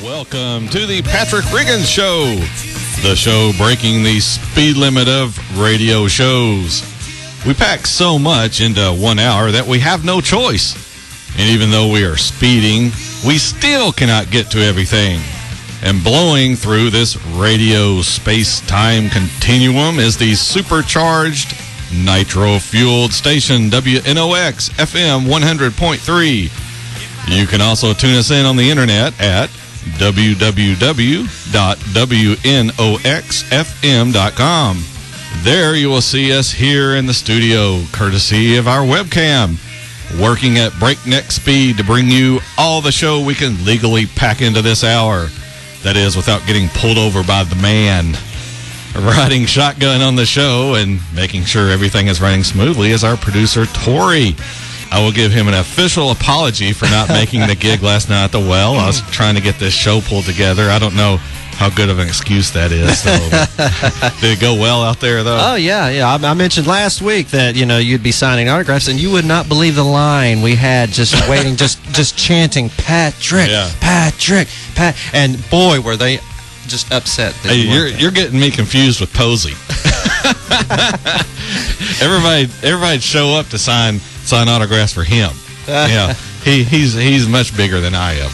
Welcome to the Patrick Riggins Show, the show breaking the speed limit of radio shows. We pack so much into 1 hour that we have no choice. And even though we are speeding, we still cannot get to everything. And blowing through this radio space-time continuum is the supercharged, nitro-fueled station WNOX FM 100.3. You can also tune us in on the internet at www.wnoxfm.com. There you will see us here in the studio, courtesy of our webcam, working at breakneck speed to bring you all the show we can legally pack into this hour. That is, without getting pulled over by the man. Riding shotgun on the show and making sure everything is running smoothly is our producer, Tori. I will give him an official apology for not making the gig last night at the well. I was trying to get this show pulled together. I don't know how good of an excuse that is. So, did it go well out there, though? Oh, yeah. I mentioned last week that, you'd be signing autographs, and you would not believe the line we had just waiting, just chanting, Patrick, yeah. Patrick, Pat. And, boy, were they just upset. That you're getting me confused with Posey. Everybody'd show up to sign autographs for him. Yeah, he's much bigger than I am.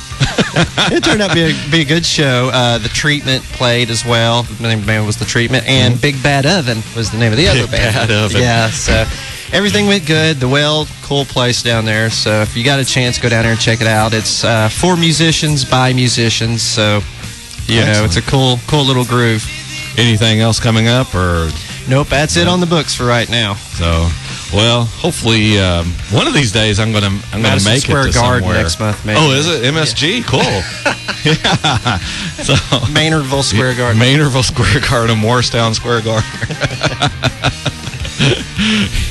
It turned out to be a good show. The Treatment played as well. The name of the band was The Treatment, and Big Bad Oven was the name of the other band. Bad Oven. Yeah, so everything went good. The Well, cool place down there. So if you got a chance, go down there and check it out. It's for musicians by musicians. So it's a cool little groove. Anything else coming up, or? Nope, that's it on the books for right now. So, well, hopefully one of these days I'm gonna make Square it to Garden somewhere. next month. Maybe. Oh, is it MSG? Yeah. Cool. Yeah. So Maynardville Square Garden. Maynardville Square Garden, Morristown Square Garden.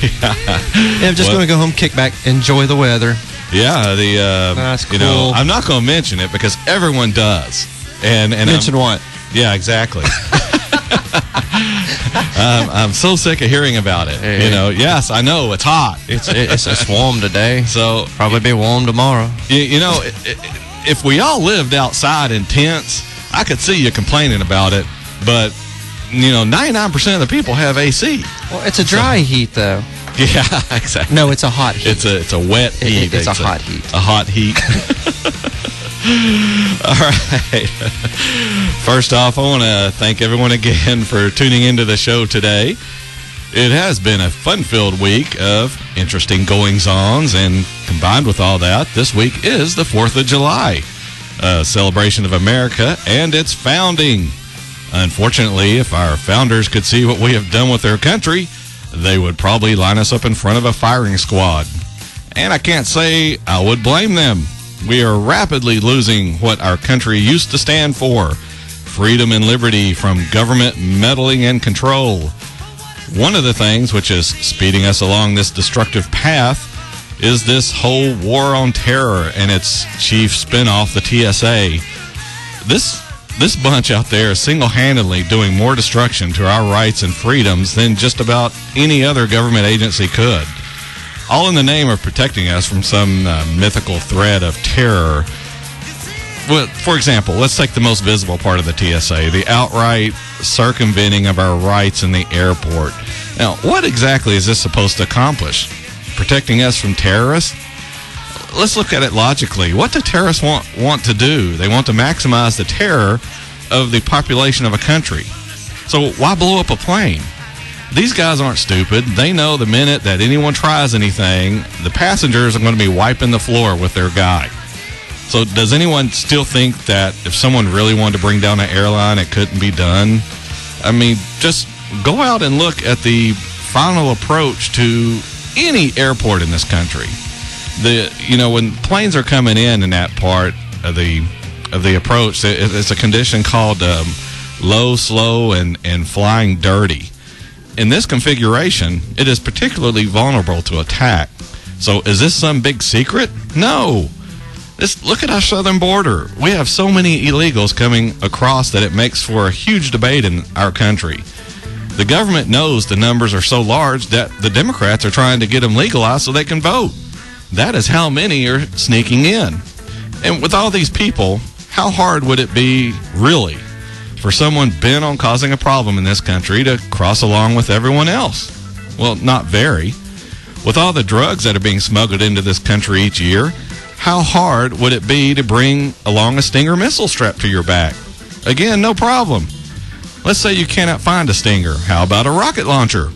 Yeah, I'm just going to go home, kick back, enjoy the weather. Yeah, that's cool. I'm not going to mention it because everyone does. And mention what? Yeah, exactly. I'm so sick of hearing about it. Yes, I know it's hot. It's warm today. So probably be warm tomorrow. If we all lived outside in tents, I could see you complaining about it. But 99% of the people have AC. Well, it's a dry heat though. Yeah, exactly. No, it's a hot heat. It's a wet heat. It's a hot heat. A hot heat. All right. First off, I want to thank everyone again for tuning into the show today. It has been a fun-filled week of interesting goings-ons, and combined with all that, this week is the 4th of July, a celebration of America and its founding. Unfortunately, if our founders could see what we have done with their country, they would probably line us up in front of a firing squad. And I can't say I would blame them. We are rapidly losing what our country used to stand for: freedom and liberty from government meddling and control. One of the things which is speeding us along this destructive path is this whole war on terror and its chief spinoff, the TSA. This bunch out there is single-handedly doing more destruction to our rights and freedoms than just about any other government agency could. All in the name of protecting us from some mythical threat of terror. Well, for example, let's take the most visible part of the TSA, the outright circumventing of our rights in the airport. Now, what exactly is this supposed to accomplish? Protecting us from terrorists? Let's look at it logically. What do terrorists want to do? They want to maximize the terror of the population of a country. So why blow up a plane? These guys aren't stupid. They know the minute that anyone tries anything, the passengers are going to be wiping the floor with their guy. So does anyone still think that if someone really wanted to bring down an airline, it couldn't be done? I mean, just go out and look at the final approach to any airport in this country. When planes are coming in that part of the approach, it's a condition called low, slow, and flying dirty. In this configuration, it is particularly vulnerable to attack. So is this some big secret? No. Look at our southern border. We have so many illegals coming across that it makes for a huge debate in our country. The government knows the numbers are so large that the Democrats are trying to get them legalized so they can vote. That is how many are sneaking in. And with all these people, how how hard would it be, really, for someone bent on causing a problem in this country to cross along with everyone else? Well, not very. With all the drugs that are being smuggled into this country each year, how hard would it be to bring along a Stinger missile strapped to your back? Again, no problem. Let's say you cannot find a Stinger. How about a rocket launcher?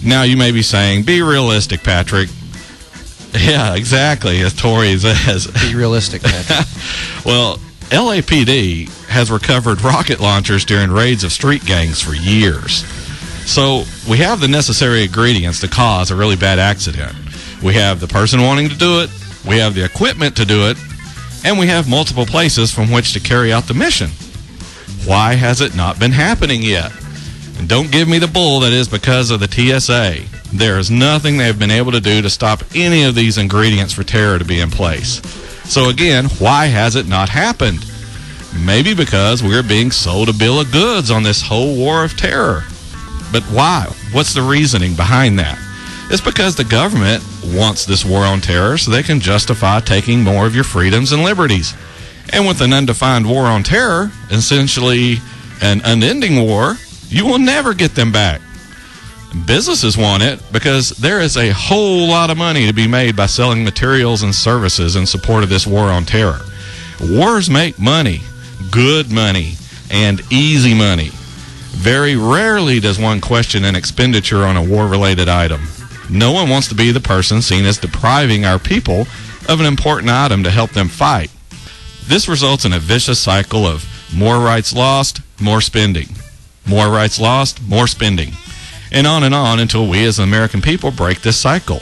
Now you may be saying, be realistic, Patrick. Yeah, exactly, as Tori says. Be realistic, Patrick. Well, LAPD has recovered rocket launchers during raids of street gangs for years. So we have the necessary ingredients to cause a really bad accident. We have the person wanting to do it, we have the equipment to do it, and we have multiple places from which to carry out the mission. Why has it not been happening yet? And don't give me the bull that is because of the TSA. There is nothing they've been able to do to stop any of these ingredients for terror to be in place. So again, why has it not happened? Maybe because we're being sold a bill of goods on this whole war of terror. But why? What's the reasoning behind that? It's because the government wants this war on terror so they can justify taking more of your freedoms and liberties. And with an undefined war on terror, essentially an unending war, you will never get them back. Businesses want it because there is a whole lot of money to be made by selling materials and services in support of this war on terror. Wars make money, good money, and easy money. Very rarely does one question an expenditure on a war-related item. No one wants to be the person seen as depriving our people of an important item to help them fight. This results in a vicious cycle of more rights lost, more spending. More rights lost, more spending. And on until we as the American people break this cycle.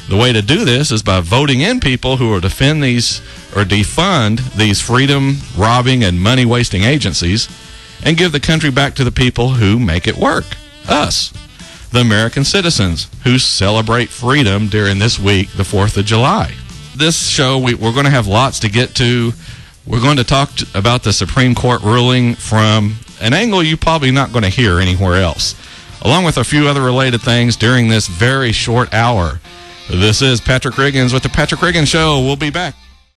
The way to do this is by voting in people who will defend these or defund these freedom-robbing and money-wasting agencies and give the country back to the people who make it work. Us, the American citizens who celebrate freedom during this week, the 4th of July. This show, we're going to have lots to get to. We're going to talk about the Supreme Court ruling from an angle you're probably not going to hear anywhere else, along with a few other related things during this very short hour. This is Patrick Riggins with the Patrick Riggins Show. We'll be back.